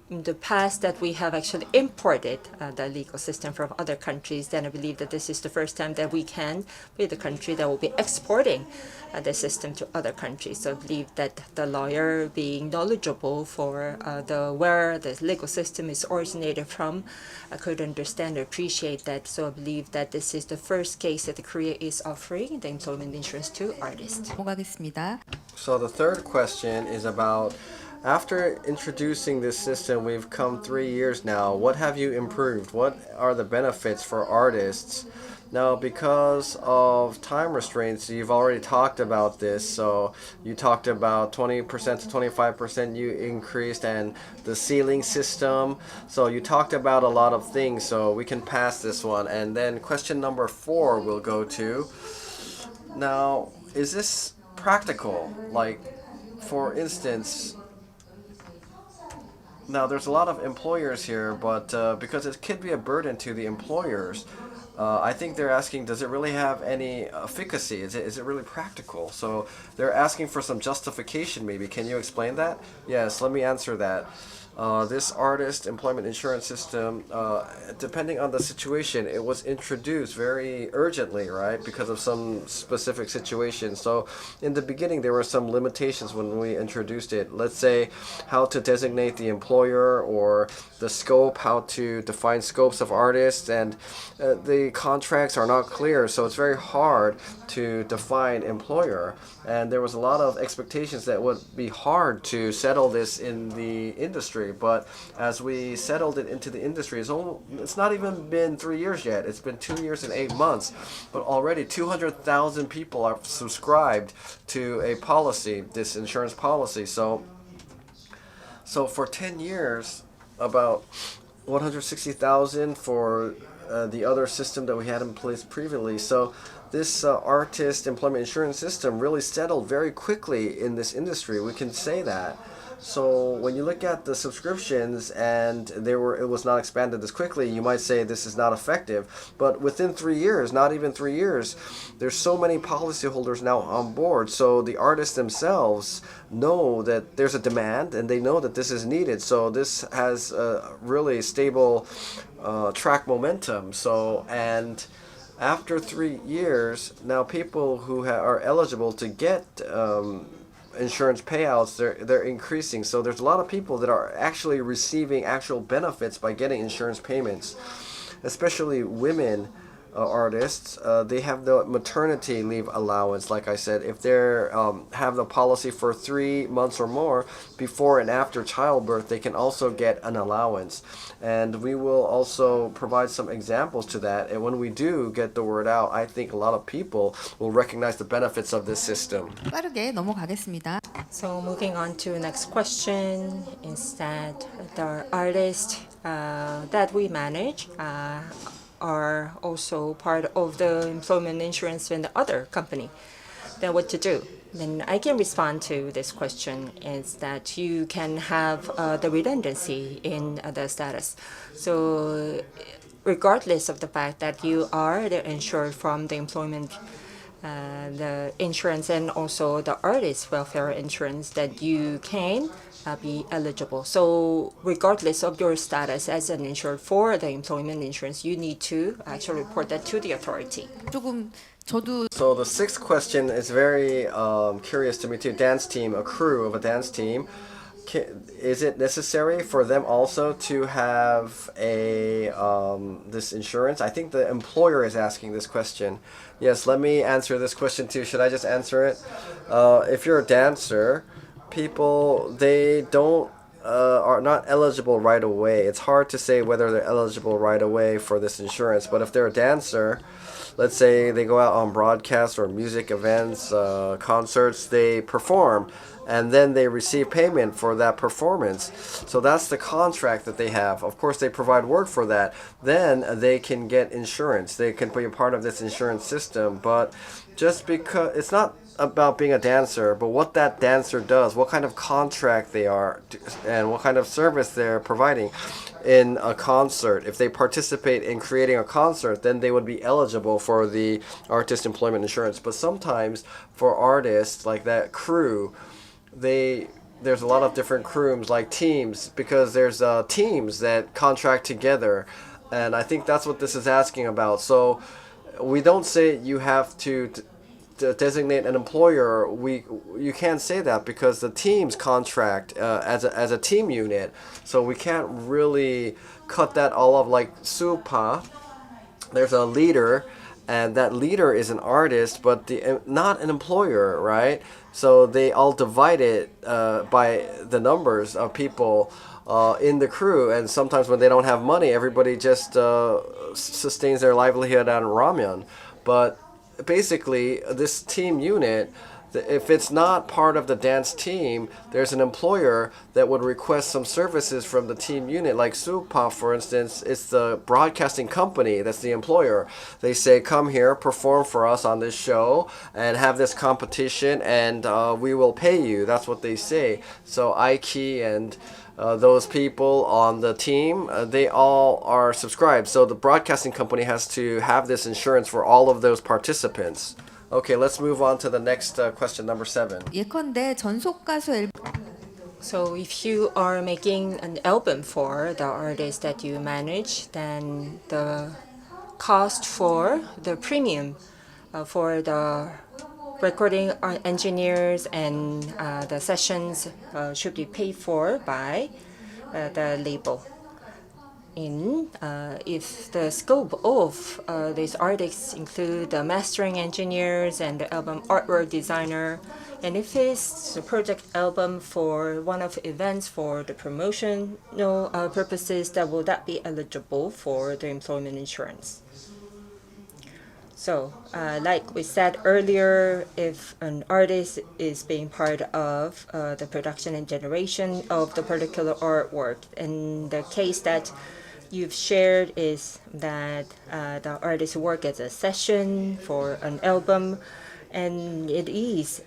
in the past that we have actually imported the legal system from other countries, then I believe that this is the first time that we can be the country that will be exporting the system to other countries. So I believe that the lawyer being knowledgeable for where the legal system is originated from, I could understand or appreciate that. So I believe that this is the first case that Korea is offering the employment insurance to artists. 넘어가겠습니다. So the third question is about, after introducing this system, we've come 3 years now. What have you improved? What are the benefits for artists? Now, because of time restraints, you've already talked about this. So you talked about 20% to 25% you increased, and the ceiling system. So you talked about a lot of things. So we can pass this one. And then question number 4 we'll go to. Now, is this practical? Like, for instance, now there's a lot of employers here, but because it could be a burden to the employers, I think they're asking, does it really have any efficacy? Is it really practical? So they're asking for some justification maybe. Can you explain that? Yes, let me answer that. This artist employment insurance system, depending on the situation, it was introduced very urgently, right? Because of some specific situation. So in the beginning, there were some limitations when we introduced it. Let's say how to designate the employer or the scope, how to define scopes of artists, and the contracts are not clear. So it's very hard to define employer. And there was a lot of expectations that would be hard to settle this in the industry. But as we settled it into the industry, it's not even been 3 years yet. It's been 2 years and 8 months. But already 200,000 people are subscribed to a policy, this insurance policy. So for 10 years, about 160,000 for the other system that we had in place previously. So this artist employment insurance system really settled very quickly in this industry. We can say that. So when you look at the subscriptions and it was not expanded this quickly, you might say this is not effective. But within 3 years, not even 3 years, there's so many policyholders now on board. So the artists themselves know that there's a demand and they know that this is needed. So this has a really stable track momentum. So, and after 3 years, now people who are eligible to get insurance payouts, they're increasing. So there's a lot of people that are actually receiving actual benefits by getting insurance payments, especially women artists. They have the maternity leave allowance. Like I said, if they have the policy for 3 months or more before and after childbirth, they can also get an allowance. And we will also provide some examples to that. And when we do get the word out, I think a lot of people will recognize the benefits of this system. 빠르게 넘어가겠습니다. So moving on to the next question is that the artists that we manage are also part of the employment insurance in the other company. Then what to do? Then I can respond to this question is that you can have the redundancy in the status. So regardless of the fact that you are insured from the employment the insurance and also the artist welfare insurance that you can be eligible. So regardless of your status as an insured for the employment insurance, you need to actually report that to the authority. 조금 저도 So the sixth question is very curious to me too. Dance team, a crew of a dance team. Is it necessary for them also to have a this insurance? I think the employer is asking this question. Yes, let me answer this question too. Should I just answer it? If you're a dancer, people they don't are not eligible right away. It's hard to say whether they're eligible right away for this insurance. But if they're a dancer, let's say they go out on broadcasts or music events, concerts, they perform, and then they receive payment for that performance. So that's the contract that they have. Of course, they provide work for that. Then they can get insurance. They can be a part of this insurance system. But just because it's not about being a dancer, but what that dancer does, what kind of contract they are, and what kind of service they're providing in a concert. If they participate in creating a concert, then they would be eligible for the artist employment insurance. But sometimes for artists like that crew, there's a lot of different crews like teams, because there's teams that contract together, and I think that's what this is asking about. So we don't say you have to designate an employer. You can't say that because the teams contract as a team unit, so we can't really cut that all off. Like Supa, there's a leader, and that leader is an artist, but not an employer, right? So they all divide it by the numbers of people in the crew, and sometimes when they don't have money, everybody just sustains their livelihood on ramen. But basically, this team unit, if it's not part of the dance team, there's an employer that would request some services from the team unit. Like Supa, for instance, it's the broadcasting company that's the employer. They say, come here, perform for us on this show, and have this competition, and we will pay you. That's what they say. So Aiki and those people on the team, they all are subscribed. So the broadcasting company has to have this insurance for all of those participants. Okay, let's move on to the next question, number 7. 예컨대 전속 가수 앨범 So if you are making an album for the artist that you manage, then the cost for the premium for the recording engineers and the sessions should be paid for by the label. If the scope of these artists include the mastering engineers and the album artwork designer, and if it's a project album for one of the events for the promotional purposes, that will not be eligible for the employment insurance. So, like we said earlier, if an artist is being part of the production and generation of the particular artwork, and the case that you've shared is that the artist work as a session for an album, and it is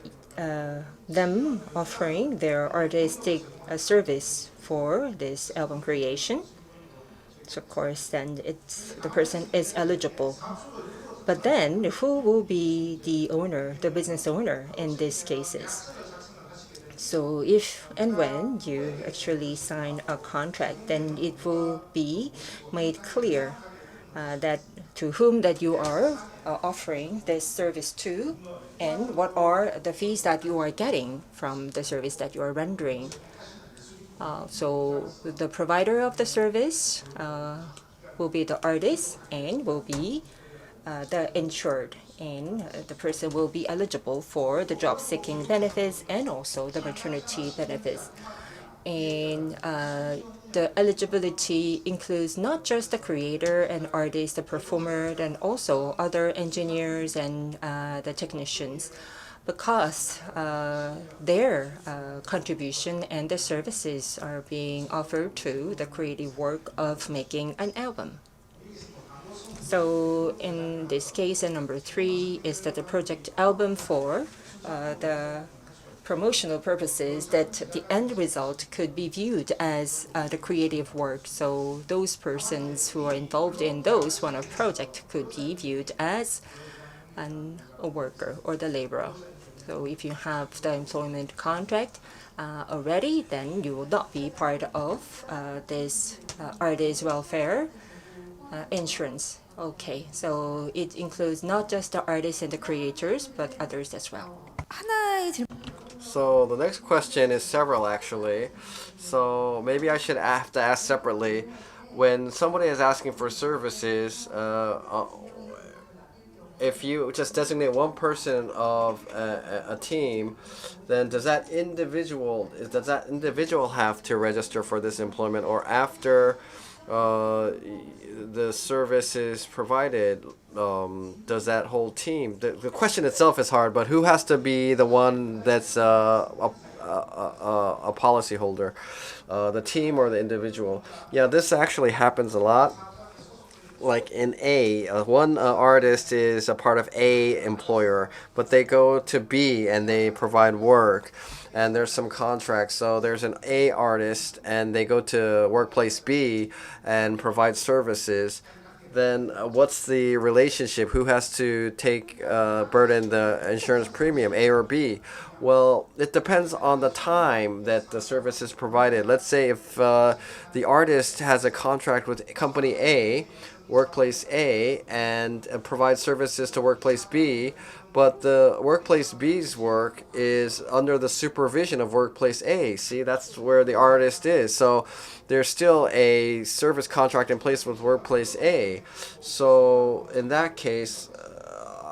them offering their artistic service for this album creation. So of course, then the person is eligible. But then, who will be the owner, the business owner in these cases? So if and when you actually sign a contract, then it will be made clear that to whom that you are offering this service to, and what are the fees that you are getting from the service that you are rendering. So the provider of the service will be the artist and will be the insured, and the person will be eligible for the job seeking benefits and also the maternity benefits. And the eligibility includes not just the creator and artist, the performer, and also other engineers and the technicians, because their contribution and the services are being offered to the creative work of making an album. So in this case, number 3 is that the project album for the promotional purposes, that the end result could be viewed as the creative work. So those persons who are involved in those one of project could be viewed as and a worker or the laborer. So if you have the employment contract already, then you will not be part of this artist welfare insurance. Okay, so it includes not just the artists and the creators, but others as well. 하나의 질문. So the next question is several actually. So maybe I should have to ask separately. When somebody is asking for services, if you just designate one person of a team, then does that individual have to register for this employment, or after the service is provided, does that whole team? The question itself is hard, but who has to be the one that's a policyholder, the team or the individual? Yeah, this actually happens a lot. Like in one artist is a part of A employer, but they go to B and they provide work, and there's some contracts. So there's an A artist and they go to workplace B and provide services. Then what's the relationship? Who has to take burden the insurance premium, A or B? Well, it depends on the time that the service is provided. Let's say if the artist has a contract with company A, workplace A, and provides services to workplace B, but the workplace B's work is under the supervision of workplace A. See, that's where the artist is. So there's still a service contract in place with workplace A. So in that case,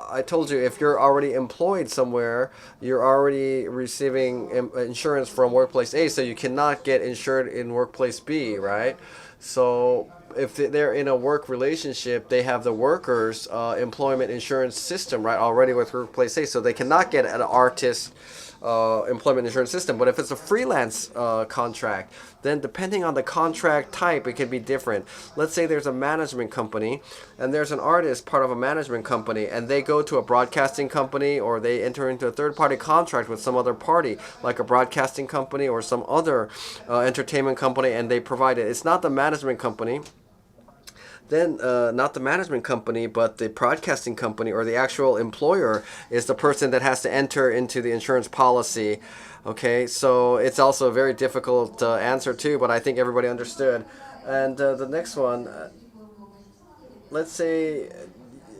I told you, if you're already employed somewhere, you're already receiving insurance from workplace A, so you cannot get insured in workplace B, right? So if they're in a work relationship, they have the workers' employment insurance system, right, already with workplace A, so they cannot get an artist employment insurance system. But if it's a freelance contract, then depending on the contract type, it can be different. Let's say there's a management company and there's an artist part of a management company, and they go to a broadcasting company, or they enter into a third-party contract with some other party, like a broadcasting company or some other entertainment company, and they provide it. It's not the management company. Then not the management company, but the broadcasting company or the actual employer is the person that has to enter into the insurance policy. Okay, so it's also a very difficult answer too, but I think everybody understood. And the next one, let's say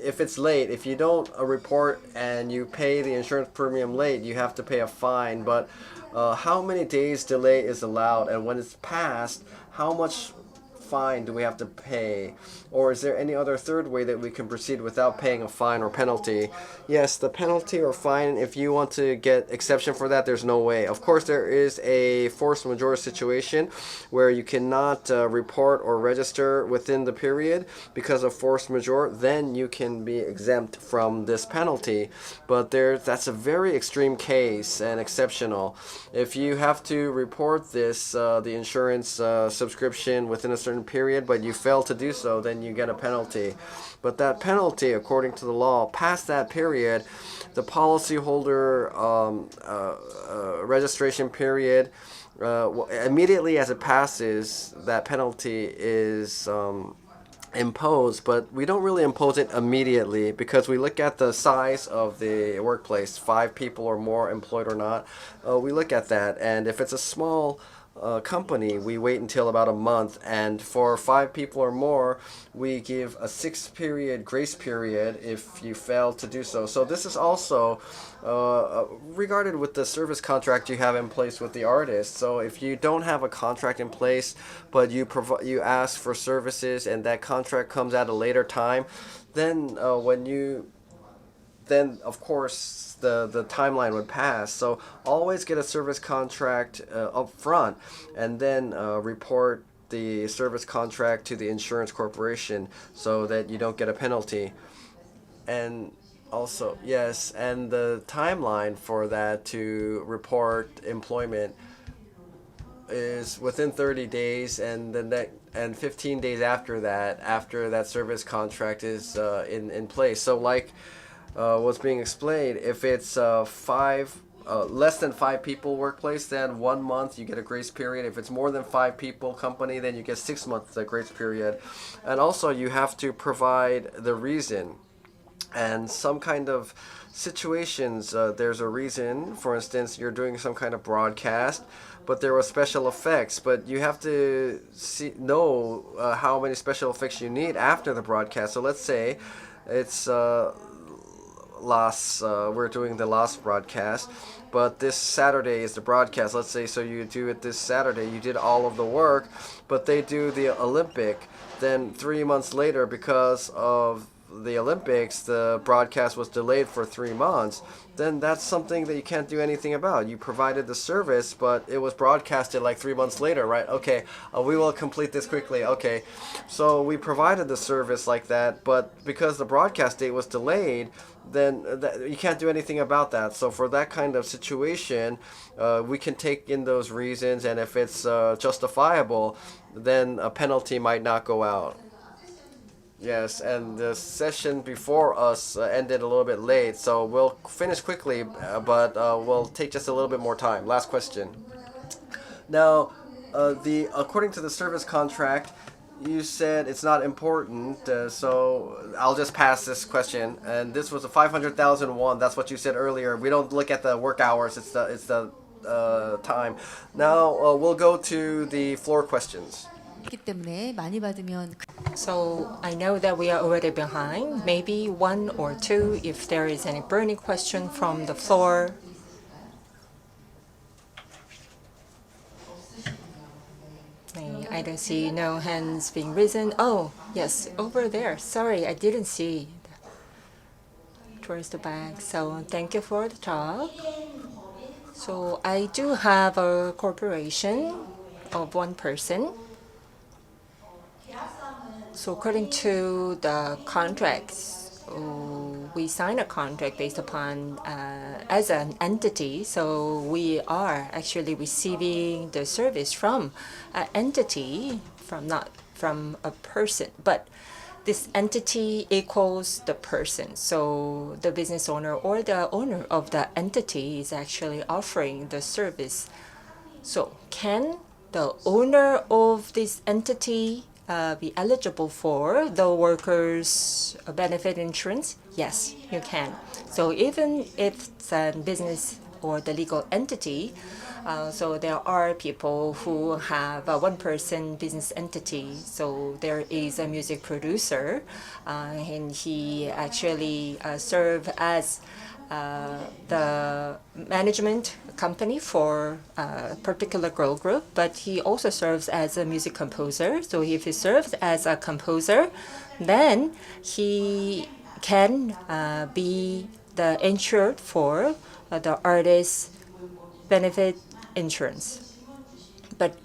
if it's late, if you don't report and you pay the insurance premium late, you have to pay a fine. But how many days delay is allowed, and when it's passed, how much fine do we have to pay? Or is there any other third way that we can proceed without paying a fine or penalty? Yes, the penalty or fine, if you want to get exception for that, there's no way. Of course, there is a force majeure situation where you cannot report or register within the period because of force majeure. Then you can be exempt from this penalty. But that's a very extreme case and exceptional. If you have to report this, the insurance subscription within a certain period, but you fail to do so, then you get a penalty. But that penalty, according to the law, past that period, the policyholder registration period, immediately as it passes, that penalty is imposed, but we don't really impose it immediately because we look at the size of the workplace, 5 people or more employed or not. We look at that, and if it's a small company, we wait until about a month, and for 5 people or more, we give a 6-period grace period if you fail to do so. So this is also regarded with the service contract you have in place with the artist. So if you don't have a contract in place, but you ask for services and that contract comes at a later time, then then of course the timeline would pass. So always get a service contract up front, and then report the service contract to the insurance corporation so that you don't get a penalty. And also, yes, and the timeline for that to report employment is within 30 days, and and 15 days after that service contract is in place. So like what's being explained, if it's less than 5 people workplace, then 1 month you get a grace period. If it's more than 5 people company, then you get 6 months grace period. And also you have to provide the reason. And some kind of situations, there's a reason. For instance, you're doing some kind of broadcast, but there were special effects, but you have to know how many special effects you need after the broadcast. So let's say it's we're doing the last broadcast, but this Saturday is the broadcast. Let's say, so you do it this Saturday, you did all of the work, but they do the Olympic. Then 3 months later, because of the Olympics, the broadcast was delayed for 3 months. Then that's something that you can't do anything about. You provided the service, but it was broadcasted like 3 months later, right? Okay, we will complete this quickly. Okay, so we provided the service like that, but because the broadcast date was delayed, then you can't do anything about that. So for that kind of situation, we can take in those reasons, and if it's justifiable, then a penalty might not go out. Yes, and the session before us ended a little bit late, so we'll finish quickly, but we'll take just a little bit more time. Last question. Now, according to the service contract, you said it's not important, so I'll just pass this question. And this was a 500,000 won. That's what you said earlier. We don't look at the work hours. It's the time. Now we'll go to the floor questions. 때문에 많이 받으면 So I know that we are already behind. Maybe one or two if there is any burning question from the floor. I don't see no hands being risen. Oh, yes, over there. Sorry, I didn't see towards the back. So thank you for the talk. So I do have a corporation of one person. So according to the contracts, we sign a contract based upon as an entity. So we are actually receiving the service from an entity, not from a person. But this entity equals the person. So the business owner or the owner of the entity is actually offering the service. So can the owner of this entity be eligible for the workers' benefit insurance? Yes, you can. So even if it's a business or the legal entity, so there are people who have a one-person business entity. So there is a music producer, and he actually serve as the management company for a particular girl group, but he also serves as a music composer. So if he serves as a composer, then he can be the insured for the artist's benefit insurance. But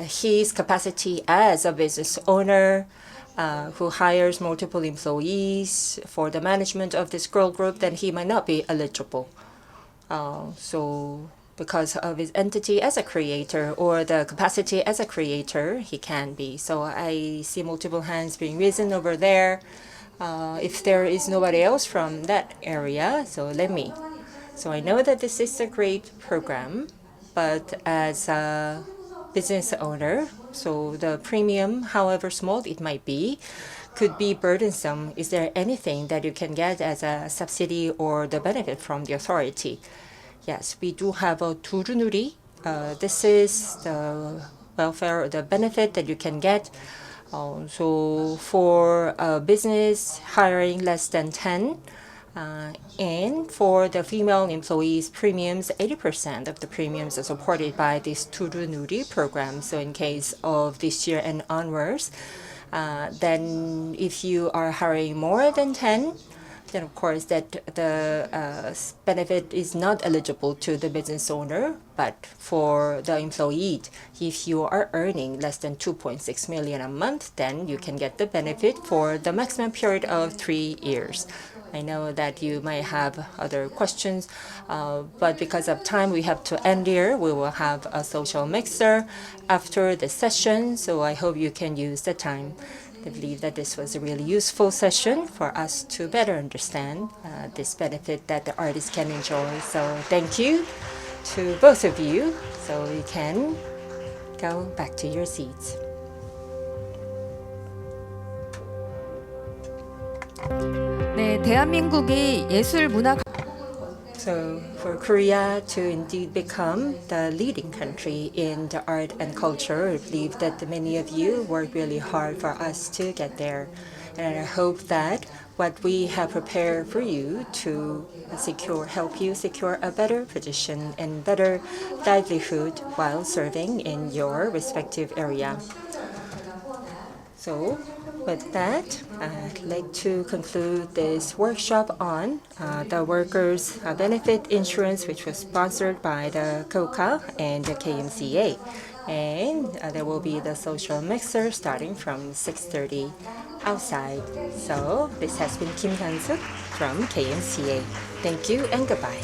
his capacity as a business owner who hires multiple employees for the management of this girl group, then he might not be eligible. So because of his entity as a creator or the capacity as a creator, he can be. So I see multiple hands being risen over there. If there is nobody else from that area, so let me. So I know that this is a great program, but as a business owner, so the premium, however small it might be, could be burdensome. Is there anything that you can get as a subsidy or the benefit from the authority? Yes, we do have a 두루누리. This is the welfare or the benefit that you can get. So for a business hiring less than 10, and for the female employees premiums, 80% of the premiums are supported by this 두루누리 program. So in case of this year and onwards, then if you are hiring more than 10, then of course that the benefit is not eligible to the business owner, but for the employee, if you are earning less than 2.6 million a month, then you can get the benefit for the maximum period of 3 years. I know that you might have other questions, but because of time, we have to end here. We will have a social mixer after the session, so I hope you can use the time. I believe that this was a really useful session for us to better understand this benefit that the artist can enjoy. So thank you to both of you. So you can go back to your seats. 네, 네, 대한민국이 예술 문화 So for Korea to indeed become the leading country in the art and culture, I believe that many of you work really hard for us to get there. And I hope that what we have prepared for you to help you secure a better position and better livelihood while serving in your respective area. So with that, I'd like to conclude this workshop on the workers' benefit insurance, which was sponsored by the KOKA and the KMCA. And there will be the social mixer starting from 6:30 outside. So this has been Kim HyunSook from KMCA. Thank you and goodbye.